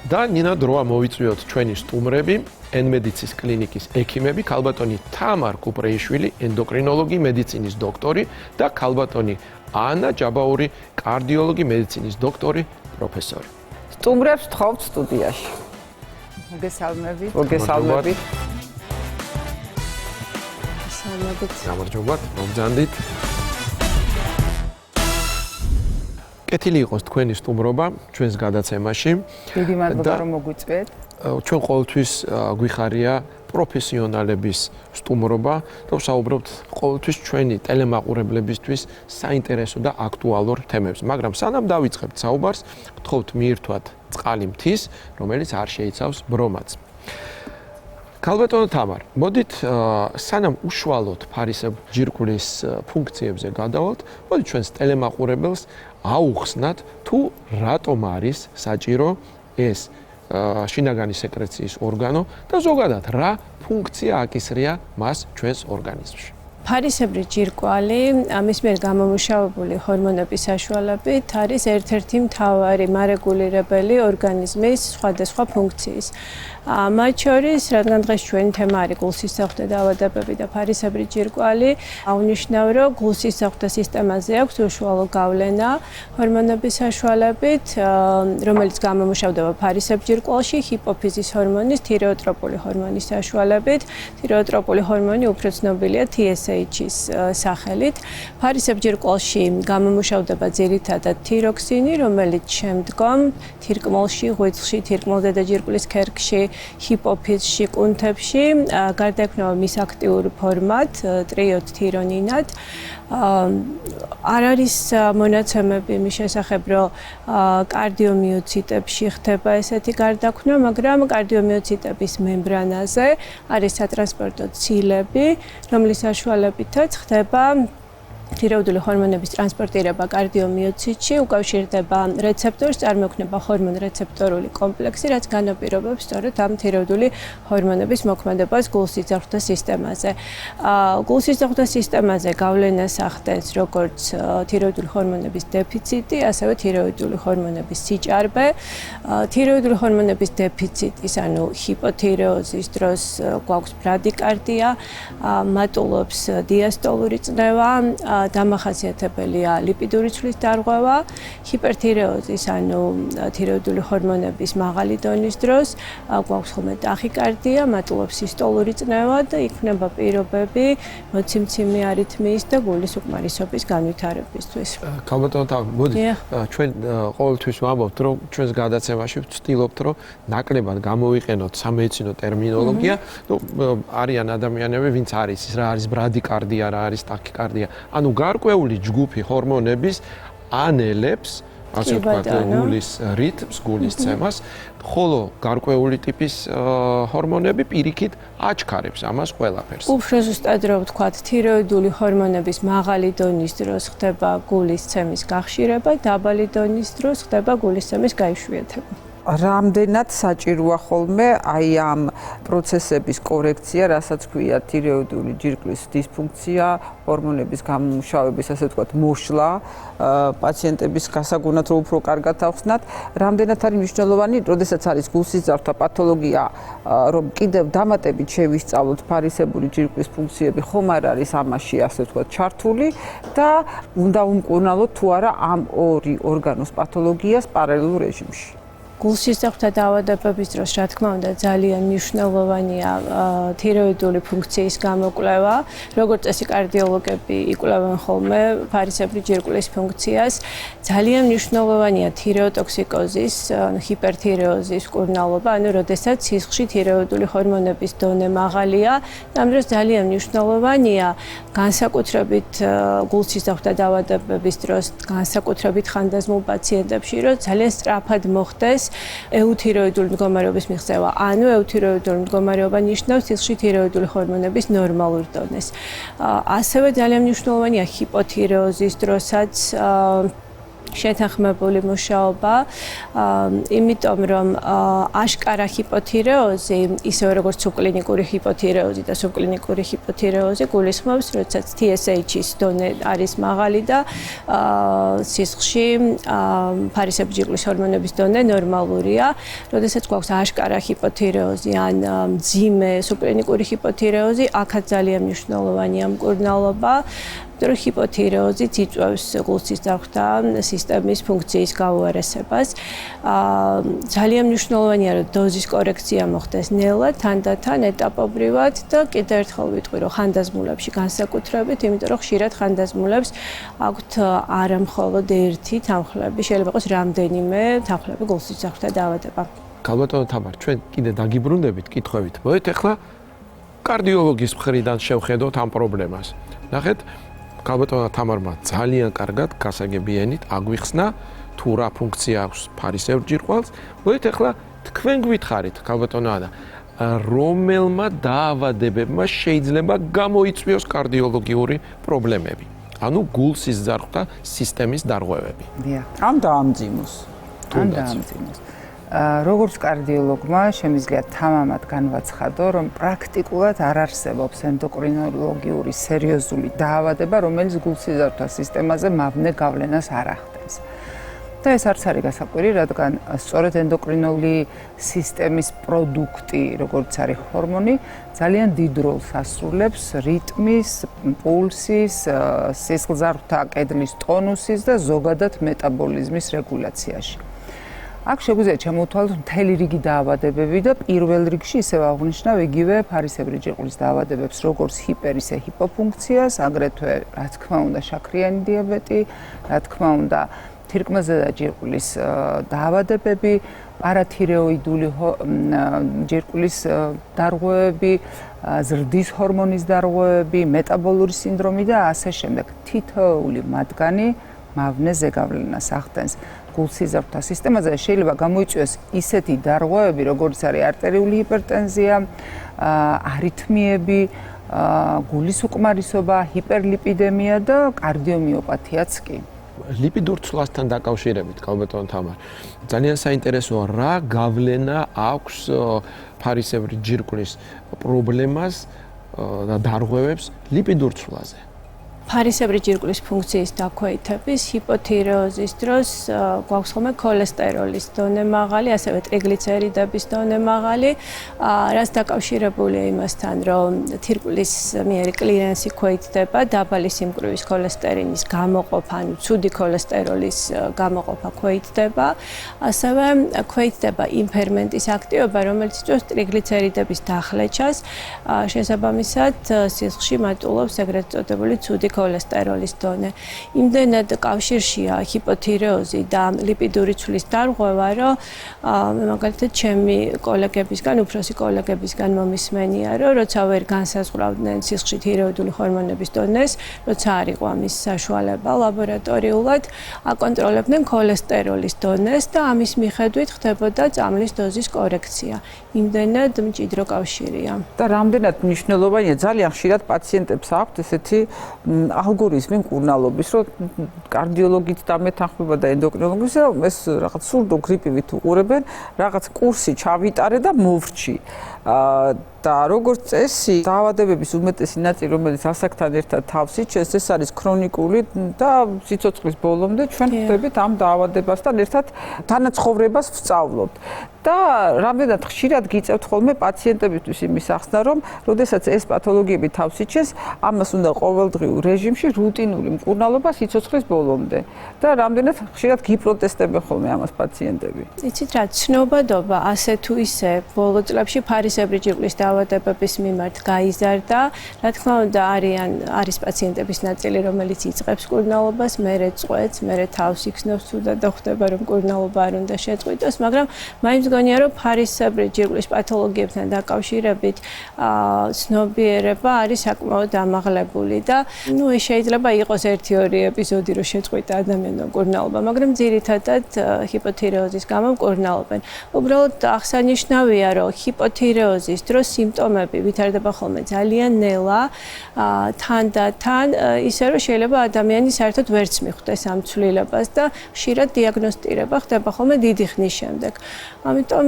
და ნინადროა მოვიწვიოთ ჩვენი სტუმრები, ენმედიცის კლინიკის ექიმები, ქალბატონი თამარ კუპრეიშვილი, ენდოკრინოლოგი, მედიცინის დოქტორი და ქალბატონი ანა ჯაბაური, კარდიოლოგი, მედიცინის დოქტორი, პროფესორი. სტუმრებს თხოვთ სტუდიაში. მოგესალმებით. მოგესალმებით. გამარჯობათ, მოგზანდით. კეთილი იყოს თქვენი სტუმრობა ჩვენს გადაცემაში. დიდი მადლობა რომ მოგვიწვიეთ. ჩვენ ყოველთვის გვიხარია პროფესიონალების სტუმრობა და ვსაუბრობთ ყოველთვის ჩვენი ტელემაყურებლებისთვის საინტერესო და აქტუალურ თემებს. მაგრამ სანამ დავიწყებთ საუბარს, გთხოვთ მიირთვათ წყალი მთის, რომელიც არ შეიცავს ბრომაც. ქალბატონო თამარ, მოდით სანამ უშუალოდ ფარისებრ ჯირკვლის ფუნქციებზე გადავალთ, მოდით ჩვენს ტელემაყურებელს აუხსნათ თუ რატომ არის საჭირო ეს შინაგანი სეკრეციის ორგანო და ზოგადად რა ფუნქცია აკისრია მას ჩვენს ორგანიზმში. ფარისებრი ჯირკვალი ამის მიერ გამომუშავებული ჰორმონების საშუალებით არის ერთ-ერთი მთავარი მარეგულირებელი ორგანიზმის სხვადასხვა ფუნქციის. მათ შორის, რადგან დღეს ჩვენი თემა არის გულსისხლდე დაავადებები და ფარისებრი ჯირკვალი, აღნიშნავ, რომ გულსისხლდე სისტემაზე აქვს უშუალო გავლენა ჰორმონების საშუალებით, რომელიც გამომუშავდება ფარისებრ ჯირკვალში ჰიპოფიზის ჰორმონის, თირეოტროპული ჰორმონის საშუალებით. თირეოტროპული ჰორმონი უფრო ცნობილია TSH-ის სახელით. ფარისებრ ჯირკვალში გამომუშავდება ძირითადად თიროქსინი, რომელიც შემდგომ თირკმელში, ღვიძლში, თირკმელზედა ჯირკვლის ქერქში, ჰიპოფიზში, კუნთებში გარდაექმნება მის აქტიურ ფორმად, ტრიოთირონინად. არ არის მონაცემები მის შესახებ, რომ კარდიომიოციტებში ხდება ესეთი გარდაქმნა, მაგრამ კარდიომიოციტების მემბრანაზე არის სატრანსპორტო ცილები, რომლის საშუალებითაც ხდება თირეოდული ჰორმონების ტრანსპორტირება კარდიომიოციტში, უკავშირდება რეცეპტორს, წარმოქმნება ჰორმონ-რეცეპტორული კომპლექსი, რაც განაპირობებს სწორედ ამ თირეოდული ჰორმონების მოქმედებას გულსისხლდე სისტემაზე. გულსისხლდე სისტემაზე გავლენას ახდენს როგორც თირეოდული ჰორმონების დეფიციტი, ასევე თირეოდული ჰორმონების სიჭარბე. თირეოდული ჰორმონების დეფიციტის, ანუ ჰიპოთირეოზის დროს გვაქვს ბრადიკარდია, მატულობს დიასტოლური წნევა, დამახასიათებელია ლიპიდური ცვლის დარღვევა, ჰიპერთირეოზის, ანუ თირეოდული ჰორმონების მაღალი დონის დროს გვაქვს ხოლმე ტახიკარდია, მატულობს სისტოლური წნევა და იქმნება პირობები მოციმციმე არითმიის და გულის უკმარისობის განვითარებისთვის. ქალბატონო თამარ, მოდით ჩვენ ყოველთვის ვამბობთ, რომ ჩვენს გადაცემაში ვცდილობთ, რომ ნაკლებად გამოვიყენოთ სამედიცინო ტერმინოლოგია, არიან ადამიანები, ვინც არის ის, რა არის ბრადიკარდია, რა არის ტახიკარდია. ანუ გარკვეული ჯგუფი ჰორმონების ანელებს, ასე ვთქვათ, გულის რიტმს, გულის ცემას, ხოლო გარკვეული ტიპის ჰორმონები პირიქით აჩქარებს ამას ყველაფერს. უფრო ზუსტად რო ვთქვათ, თირეოდული ჰორმონების მაღალი დონის დროს ხდება გულის ცემის გახშირება, დაბალი დონის დროს ხდება გულის ცემის გაიშვიათება. რამდენად საჭიროა ხოლმე აი ამ პროცესების კორექცია, რასაც ქვია თირეოდული ჯირკვლის დისფუნქცია, ჰორმონების გამომუშავების, ასე ვთქვათ, მოშლა, პაციენტების გასაგონად რომ უფრო კარგად ახსნათ, რამდენად არის მნიშვნელოვანი, როდესაც არის გულსისხლდე პათოლოგია, რომ კიდევ დამატებით შევისწავლოთ ფარისებური ჯირკვლის ფუნქციები, ხომ არ არის ამაში, ასე ვთქვათ, ჩართული და უნდა უმკურნალოთ თუ არა ამ ორი ორგანოს პათოლოგიას პარალელურ რეჟიმში. გულსისხლდე დაავადებების დროს, რა თქმა უნდა, ძალიან მნიშვნელოვანია თირეოდული ფუნქციის გამოკვლევა. როგორც წესი, კარდიოლოგები იკვლევენ ხოლმე ფარისებრი ჯირკვლის ფუნქციას. ძალიან მნიშვნელოვანია თირეოტოქსიკოზის, ჰიპერთირეოზის მკურნალობა, ანუ როდესაც სისხლში თირეოდული ჰორმონების დონე მაღალია. ამ დროს ძალიან მნიშვნელოვანია განსაკუთრებით გულსისხლდე დაავადებების დროს, განსაკუთრებით ხანდაზმულ პაციენტებში, რომ ძალიან სწრაფად მოხდეს ეუთიროიდული მდგომარეობის მიღწევა. ანუ ეუთიროიდული მდგომარეობა ნიშნავს სისხლში თირეოდული ჰორმონების ნორმალურ დონეს. ასევე ძალიან მნიშვნელოვანია ჰიპოთირეოზის დროსაც შეთანხმებული მუშაობა, იმიტომ რომ აშკარა ჰიპოთირეოზი, ისევე როგორც სუბკლინიკური ჰიპოთირეოზი და სუბკლინიკური ჰიპოთირეოზი გულისხმობს, როდესაც TSH-ის დონე არის მაღალი და სისხლში ფარისებრი ჯირკვლის ჰორმონების დონე ნორმალურია. როდესაც გვაქვს აშკარა ჰიპოთირეოზი ან მძიმე სუბკლინიკური ჰიპოთირეოზი, აქაც ძალიან მნიშვნელოვანია მკურნალობა. რომ ჰიპოთირეოზიც იწვევს გულსის ძარღვთა სისტემის ფუნქციის გაუარესებას. ძალიან მნიშვნელოვანია, რომ დოზის კორექცია მოხდეს ნელა, თანდათან, ეტაპობრივად და კიდევ ერთხელ ვიტყვი, რომ ხანდაზმულებში განსაკუთრებით, იმიტომ რომ ხშირად ხანდაზმულებს აქვთ არა მხოლოდ ერთი თანხლები, შეიძლება იყოს რამდენიმე თანხლები გულსის ძარღვთა დაავადება. ქალბატონო თამარ, ჩვენ კიდე დაგიბრუნდებით კითხვებით. მოეთ ახლა კარდიოლოგის მხრიდან შევხედოთ ამ პრობლემას. ნახეთ, ქალბატონო თამარმა ძალიან კარგად გასაგებიანით აგვიხსნა თუ რა ფუნქცია აქვს ფარისებრ ჯირკვალს. მოით ახლა თქვენ გვითხრით, ქალბატონო ადა, რომელმა დაავადებებმა შეიძლება გამოიწვიოს კარდიოლოგიური პრობლემები. ანუ გულსის ძარღვთა სისტემის დარღვევები. დიახ, ამ დაამძიმოს. როგორც კარდიოლოგმა შემიძლია თამამად განვაცხადო, რომ პრაქტიკულად არ არსებობს ენდოკრინოლოგიური სერიოზული დაავადება, რომელიც გულსის ძარღვთა სისტემაზე მავნე გავლენას არ ახდენს. და ეს არც არის გასაკვირი, რადგან სწორედ ენდოკრინული სისტემის პროდუქტი, როგორც არის ჰორმონი, ძალიან დიდ როლს ასრულებს რიტმის, პულსის, სისხლძარღვთა კედლის ტონუსის და ზოგადად მეტაბოლიზმის რეგულაციაში. აქ შეგვიძლია ჩამოვთვალოთ მთელი რიგი დაავადებები და პირველ რიგში ისევ აღნიშნავ იგივე ფარისებრი ჯირკვლის დაავადებებს, როგორც ჰიპერ ისე ჰიპოფუნქციას, აგრეთვე რა თქმა უნდა შაქრიანი დიაბეტი, რა თქმა უნდა თირკმელზე და ჯირკვლის დაავადებები, პარათირეოიდული ჯირკვლის დარღვევები, ზრდის ჰორმონის დარღვევები, მეტაბოლური სინდრომი და ასე შემდეგ. თითოეული მათგანი მავნე ზეგავლენას ახდენს გულსის ძარღვთა სისტემაზე. შეიძლება გამოიწვიოს ისეთი დარღვევები, როგორც არის არტერიული ჰიპერტენზია, არითმიები, გულის უკმარისობა, ჰიპერლიპიდემია და კარდიომიოპათიაც კი. ლიპიდურ ცვლასთან დაკავშირებით, ქალბატონო თამარ, ძალიან საინტერესოა, რა გავლენა აქვს ფარისებრი ჯირკვლის პრობლემას და დარღვევებს ლიპიდურ ცვლაზე. ფარისებრი ჯირკვლის ფუნქციის დაქვეითების ჰიპოთირეოზის დროს გვაქვს ხოლმე ქოლესტეროლის დონე მაღალი, ასევე ტრიგლიცერიდების დონე მაღალი, რაც დაკავშირებულია იმასთან, რომ თირკმლის მიერი კლირენსი ქვეითდება, დაბალი სიმკვრივის ქოლესტერინის გამოყოფა, ანუ ცუდი ქოლესტეროლის გამოყოფა ქვეითდება, ასევე ქვეითდება იმ ფერმენტის აქტივობა, რომელიც იწვევს ტრიგლიცერიდების დახლეჩას, შესაბამისად სისხლში მატულობს ეგრეთ წოდებული ცუდი ქოლესტეროლის დონე. იმდენად კავშირშია ჰიპოთირეოზი და ლიპიდური ცვლის დარღვევა, რომ მე მაგალითად ჩემი კოლეგებისგან, უფროსი კოლეგებისგან მომისმენია, რომ როცა ვერ განსაზღვრავდნენ სისხლში თირეოიდული ჰორმონების დონეს, როცა არ იყო ამის საშუალება ლაბორატორიულად, აკონტროლებდნენ ქოლესტეროლის დონეს და ამის მიხედვით ხდებოდა წამლის დოზის კორექცია. იმდენად მჭიდრო კავშირია. და რამდენად მნიშვნელოვანია, ძალიან ხშირად პაციენტებს აქვთ ესეთი ალგორითმი მკურნალობის, რომ კარდიოლოგით დამეთანხმება და ენდოკრინოლოგიც, ეს რაღაც სურდო გრიპივით უყურებენ, რაღაც კურსი ჩავიტარე და მოვრჩი. და როგორც წესი, დაავადებების უმეტესი ნაწილი, რომელიც ასაკთან ერთად თავს იჩენს, ეს არის ქრონიკული და სიცოცხლის ბოლომდე ჩვენ ხდებით ამ დაავადებასთან ერთად თანაცხოვრებას ვსწავლობთ. და რამდენად ხშირად გიწევთ ხოლმე პაციენტებისთვის იმის ახსნა, რომ როდესაც ეს პათოლოგიები თავს იჩენს, ამას უნდა ყოველდღიურ რეჟიმში რუტინული მკურნალობა სიცოცხლის ბოლომდე. და რამდენად ხშირად გიპროტესტებენ ხოლმე ამას პაციენტები. იცით რა, ცნობადობა ასე თუ ისე ბოლო წლებში ფარისებრი ჯირკვლის დაავადებების მიმართ გაიზარდა. რა თქმა უნდა, არის პაციენტების ნაწილი, რომელიც იწყებს მკურნალობას, მერე წყვეტს, მერე თავს იქნობს თუდად და ხვდება, რომ მკურნალობა არ უნდა შეწყვიტოს, მაგრამ მაინც მგონია, რომ ფარისებრი ჯირკვლის პათოლოგიებთან დაკავშირებით ცნობიერება არის საკმაოდ ამაღლებული და ну შეიძლება იყოს 1-2 ეპიზოდი რომ შეწყვიტა ადამიანმა მკურნალობა, მაგრამ ძირითადად ჰიპოთირეოზის გამო მკურნალობენ. უბრალოდ აღსანიშნავია, რომ ჰიპოთირეოზის დროს სიმპტომები ვითარდება ხოლმე ძალიან ნელა, თანდათან ისე რომ შეიძლება ადამიანი საერთოდ ვერც მიხვდეს ამ ცვლილებას და ხშირად დიაგნოსტირება ხდება ხოლმე დიდი ხნის შემდეგ. ამიტომ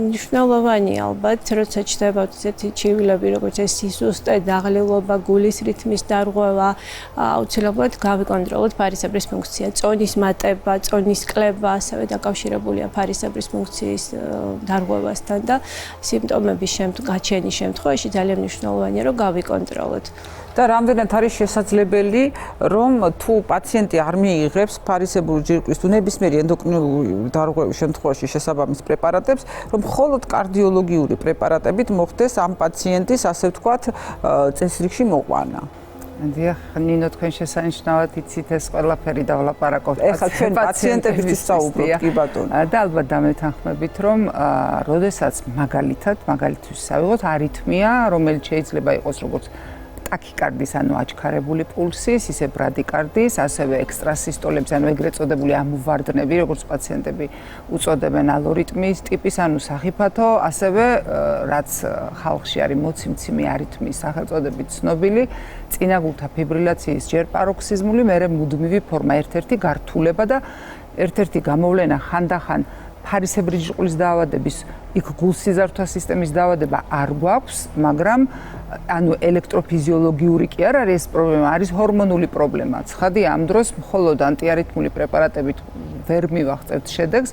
მნიშვნელოვანია ალბათ, როცა ჩდება ესეთი ჩივილები, როგორც ეს სისუსტე, დაღლილობა, გულის რითმის დარღვევა, აუცილებლად გავიკონტროლოთ ფარისებრის ფუნქცია, წონის მატება, წონის კლება, ასევე დაკავშირებულია ფარისებრის ფუნქციის დარღვევასთან და სიმპტომების გაჩენის შემთხვევაში ძალიან მნიშვნელოვანია, რომ გავიკონტროლოთ. და რამდენად არის შესაძლებელი, რომ თუ პაციენტი არ მიიღებს ფარისებური ჯირკვლის თუ ნებისმიერი ენდოკრინული დარღვევის შემთხვევაში შესაბამის პრეპარატებს, რომ მხოლოდ კარდიოლოგიური პრეპარატებით მოხდეს ამ პაციენტის, ასე ვთქვათ, წესრიგში მოყვანა. დიახ, ნინო თქვენ შესანიშნავად იცით ეს ყველაფერი დავლაპარაკოთ. ეხლა ჩვენ პაციენტებისთვის საუბრობთ, კი ბატონო. და ალბათ დამეთანხმებით, რომ როდესაც მაგალითთვის ავიღოთ არითმია, რომელიც შეიძლება იყოს როგორც ტაქიკარდის, ანუ აჩქარებული პულსის, ისე ბრადიკარდის, ასევე ექსტრასისტოლების, ანუ ეგრეთ წოდებული ამოვარდნები, როგორც პაციენტები უწოდებენ ალორიტმის ტიპის, ანუ სახიფათო, ასევე რაც ხალხში არის მოციმციმი არითმიის სახელწოდებით ცნობილი, წინაგულთა ფიბრილაციის ჯერ პაროქსიზმული, მერე მუდმივი ფორმა, ერთ-ერთი გართულება და ერთ-ერთი გამოვლენა ხანდახან ფარისებრი ჯირკვლის დაავადების, იქ გულსიზარდთა სისტემის დაავადება არ გვაქვს, მაგრამ ანუ ელექტროფიზიოლოგიური კი არ არის ეს პრობლემა, არის ჰორმონული პრობლემა. ცხადია, ამ დროს მხოლოდ ანტიარითმული პრეპარატებით ვერ მივაღწევთ შედეგს.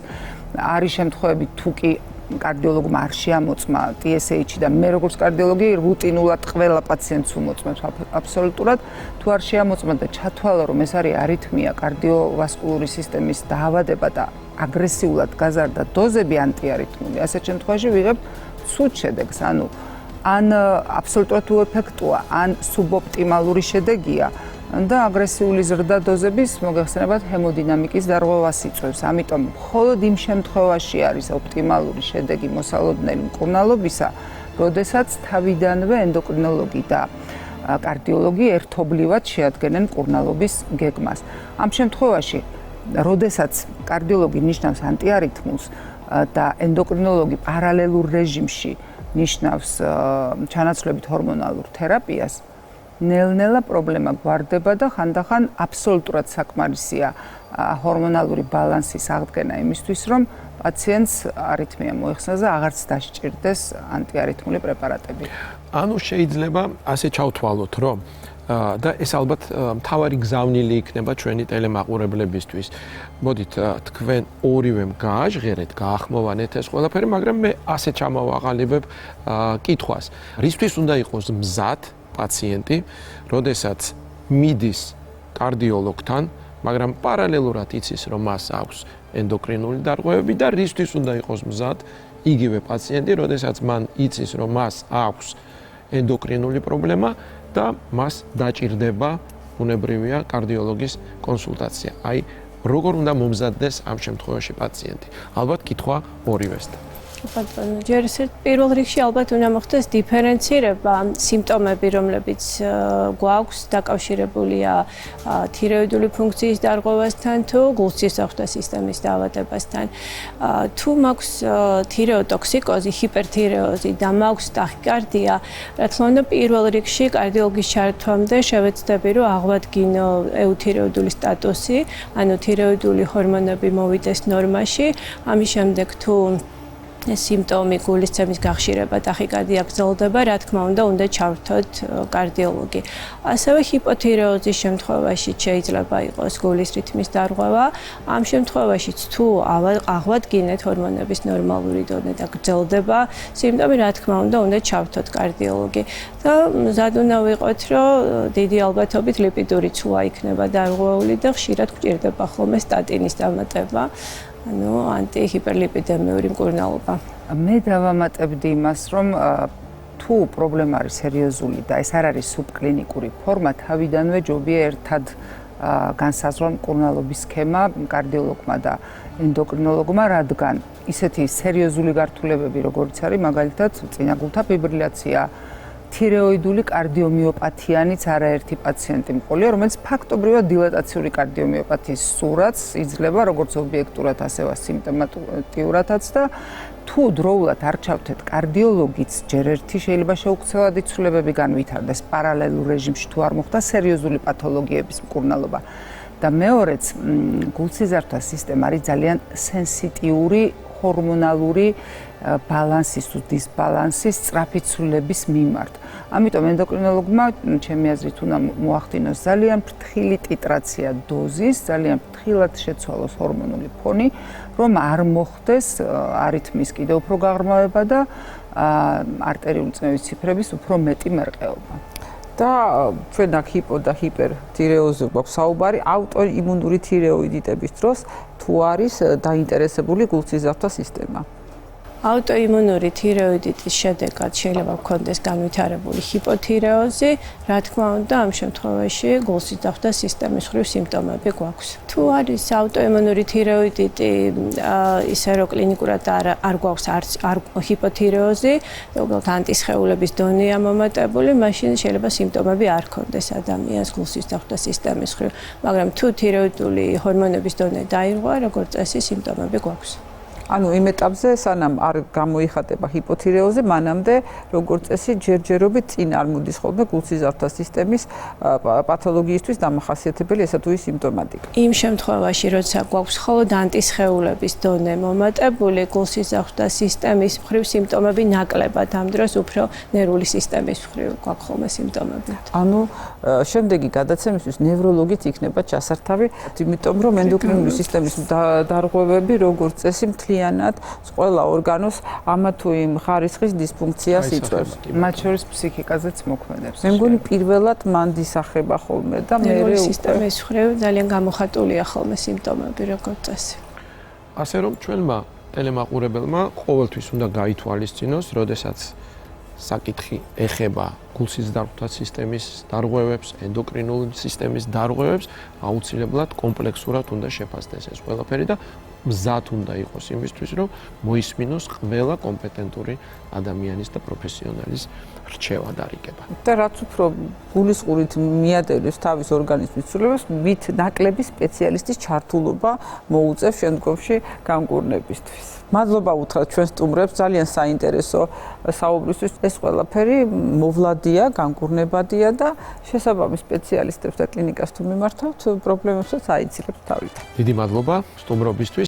არის შემთხვევები, თუ კი კარდიოლოგმა არ შეამოწმა TSH და მე როგორც კარდიოლოგი რუტინულად ყველა პაციენტს უმოწმებს აბსოლუტურად, თუ არ შეამოწმა და ჩათვალა, რომ ეს არის არითმია, კარდიოვასკულური სისტემის დაავადება და აგრესიულად გაზარდა დოზები ანტიარითმული, ასეთ შემთხვევაში ვიღებთ ცუდ შედეგს, ანუ ან აბსოლუტურად უეფექტოა, ან სუბოპტიმალური შედეგია და აგრესიული ზრდა დოზების მოგეხსენებათ ჰემოდინამიკის დარღვევას იწვევს. ამიტომ მხოლოდ იმ შემთხვევაში არის ოპტიმალური შედეგი მოსალოდნელი მკურნალობისა, როდესაც თავიდანვე ენდოკრინოლოგი და კარდიოლოგი ერთობლივად შეადგენენ მკურნალობის გეგმას. ამ შემთხვევაში როდესაც კარდიოლოგი ნიშნავს ანტიარითმულს და ენდოკრინოლოგი პარალელურ რეჟიმში ნიშნავს ჩანაცვლებით ჰორმონალურ თერაპიას, ნელ-ნელა პრობლემა გვარდება და ხანდახან აბსოლუტურად საკმარისია ჰორმონალური ბალანსის აღდგენა იმისთვის, რომ პაციენტს არითმია მოეხსნას და აღარც დასჭირდეს ანტიარითმული პრეპარატები. ანუ შეიძლება ასე ჩავთვალოთ, რომ და ეს ალბათ მთავარი გზავნილი იქნება ჩვენი ტელემაყურებლებისთვის. მოდით თქვენ ორივემ გააჟღერეთ, გაახმოვანეთ ეს ყველაფერი, მაგრამ მე ასე ჩამოვაყალიბებ კითხვას. რისთვის უნდა იყოს მზად პაციენტი, როდესაც მიდის კარდიოლოგთან, მაგრამ პარალელურად იცის, რომ მას აქვს ენდოკრინული დარღვევები და რისთვის უნდა იყოს მზად იგივე პაციენტი, როდესაც მან იცის, რომ მას აქვს ენდოკრინული პრობლემა და მას დაჭირდება უნებრივია კარდიოლოგის კონსულტაცია. აი, როგორ უნდა მომზადდეს ამ შემთხვევაში პაციენტი? ალბათ კითხვა ორივესთან. ბატონო, ჯერ პირველ რიგში ალბათ უნდა მოხდეს დიფერენცირება სიმპტომები, რომლებიც გვაქვს დაკავშირებულია თიროიდული ფუნქციის დარღვევასთან თუ გულსისხლთა სისტემის დაავადებასთან. თუ მაქვს თირეოტოქსიკოზი, ჰიპერთირეოზი და მაქვს ტახიკარდია, რა თქმა უნდა, პირველ რიგში კარდიოლოგის ჩართვამდე შევეცდები, რომ აღვადგინო ეუთიროიდული სტატუსი, ანუ თიროიდული ჰორმონები მოვიდეს ნორმაში. ამის შემდეგ თუ სიმპტომი გულისცემის გახშირება ტახიკარდია გრძელდება, რა თქმა უნდა ჩავრთოთ კარდიოლოგი. ასევე ჰიპოთირეოზის შემთხვევაში შეიძლება იყოს გულის რითმის დარღვევა. ამ შემთხვევაშიც თუ აღვადგინეთ ჰორმონების ნორმალური დონე და გრძელდება სიმპტომი, რა თქმა უნდა ჩავრთოთ კარდიოლოგი. და მზად უნდა ვიყოთ, რომ დიდი ალბათობით ლიპიდური ცულა იქნება დარღვეული და ხშირად გვჭირდება ხოლმე სტატინის დამატება. ანუ ანტიჰიპერლიპიდემიური მკურნალობა. მე დავამატებდი იმას, რომ თუ პრობლემა არის სერიოზული და ეს არ არის სუბკლინიკური ფორმა, თავიდანვე ჯობია ერთად განსაზღვრა მკურნალობის სქემა კარდიოლოგმა და ენდოკრინოლოგმა, რადგან ისეთი სერიოზული გართულებები, როგორც არის მაგალითად წინაგულთა ფიბრილაცია, თირეოიდული კარდიომიოპათიანიც არაერთი პაციენტი მყოლია, რომელიც ფაქტობრივად დილატაციური კარდიომიოპათიის სურათს იძლევა როგორც ობიექტურად, ასევე სიმპტომატიურადაც და თუ დროულად არ ჩავთეთ კარდიოლოგიც, ჯერ ერთი შეიძლება შეუქცევად იცვლებები განვითარდეს პარალელურ რეჟიმში თუ არ მოხდა სერიოზული პათოლოგიების მკურნალობა. და მეორეც, გულსიზარდთა სისტემა არის ძალიან სენსიტიური ჰორმონალური ბალანსის თუ დისბალანსის სწრაფი ცვლილების მიმართ. ამიტომ ენდოკრინოლოგმა, ჩემი აზრით, უნდა მოახდინოს ძალიან ფრთხილი ტიტრაცია დოზის, ძალიან ფრთხილად შეცვალოს ჰორმონული ფონი, რომ არ მოხდეს არითმის კიდევ უფრო გაღრმავება და არტერიული წნევის ციფრების უფრო მეტი მერყეობა. და ჩვენ აქ ჰიპო და ჰიპერთირეოზზე გვაქვს საუბარი აუტოიმუნური თირეოიდიტების დროს თუ არის დაინტერესებული გულსიზარდთა სისტემა. აუტოიმუნური თირეოიდიტის შედეგად შეიძლება გქონდეს განვითარებული ჰიპოთირეოზი, რა თქმა უნდა, ამ შემთხვევაში გულსიზარდთა სისტემის მხრივ სიმპტომები გვაქვს. თუ არის აუტოიმუნური თირეოიდიტი, ისე რომ კლინიკურად არ გვაქვს არც ჰიპოთირეოზი, უბრალოდ ანტისხეულების დონეა მომატებული, მაშინ შეიძლება სიმპტომები არ გქონდეს ადამიანს გულსიზარდთა სისტემის მხრივ, მაგრამ თუ თირეოიდული ჰორმონების დონე დაირღვა, როგორც წესი, სიმპტომები გვაქვს. ანუ იმ ეტაპზე სანამ არ გამოიხატება ჰიპოთირეოზი, მანამდე როგორც წესი ჯერჯერობით წინ არ მოდის ხოლმე გულსიზარდთა სისტემის პათოლოგიისთვის დამახასიათებელი ესა თუ ის სიმპტომატიკა. იმ შემთხვევაში, როცა გვაქვს მხოლოდ ანტისხეულების დონე მომატებული, გულსიზარდთა სისტემის მხრივ სიმპტომები ნაკლებად, ამ დროს უფრო ნერვული სისტემის მხრივ გვაქვს ხოლმე სიმპტომები. ანუ შემდეგი გადაცემისთვის ნევროლოგიც იქნება ჩასართავი, იმიტომ რომ ენდოკრინული სისტემის დარღვევები როგორც წესი ყველა ორგანოს ამა თუ იმ ხარისხის დისფუნქციას იწვევს. მათ შორის ფსიქიკაზეც მოქმედებს. მე მგონი პირველად მან დისახება ხოლმე და მე სისტემის მხრივ ძალიან გამოხატულია ხოლმე სიმპტომები როგორც წესი. ასე რომ ჩვენმა ტელემაყურებელმა ყოველთვის უნდა გაითვალისწინოს, როდესაც საკითხი ეხება გულსიზრდთა სისტემის დარღვევებს, ენდოკრინული სისტემის დარღვევებს, აუცილებლად კომპლექსურად უნდა შეფასდეს ეს ყველაფერი და მზად უნდა იყოს იმისთვის, რომ მოისმინოს ყველა კომპეტენტური ადამიანის და პროფესიონალის რჩევა დარიგება. და რაც უფრო გულისყურით მიადევს თავის ორგანიზმის ცვლილებას, მით ნაკლები სპეციალისტის ჩართულობა მოუწევს შემდგომში განკურნებისთვის. მადლობა უთხრათ ჩვენ სტუმრებს, ძალიან საინტერესო საუბრისთვის. ეს ყველაფერი მოვლადია, განკურნებადია და შესაბამის სპეციალისტებს და კლინიკას თუ მიმართავთ, პრობლემებსაც აიძილებთ თავიდან. დიდი მადლობა სტუმრობისთვის.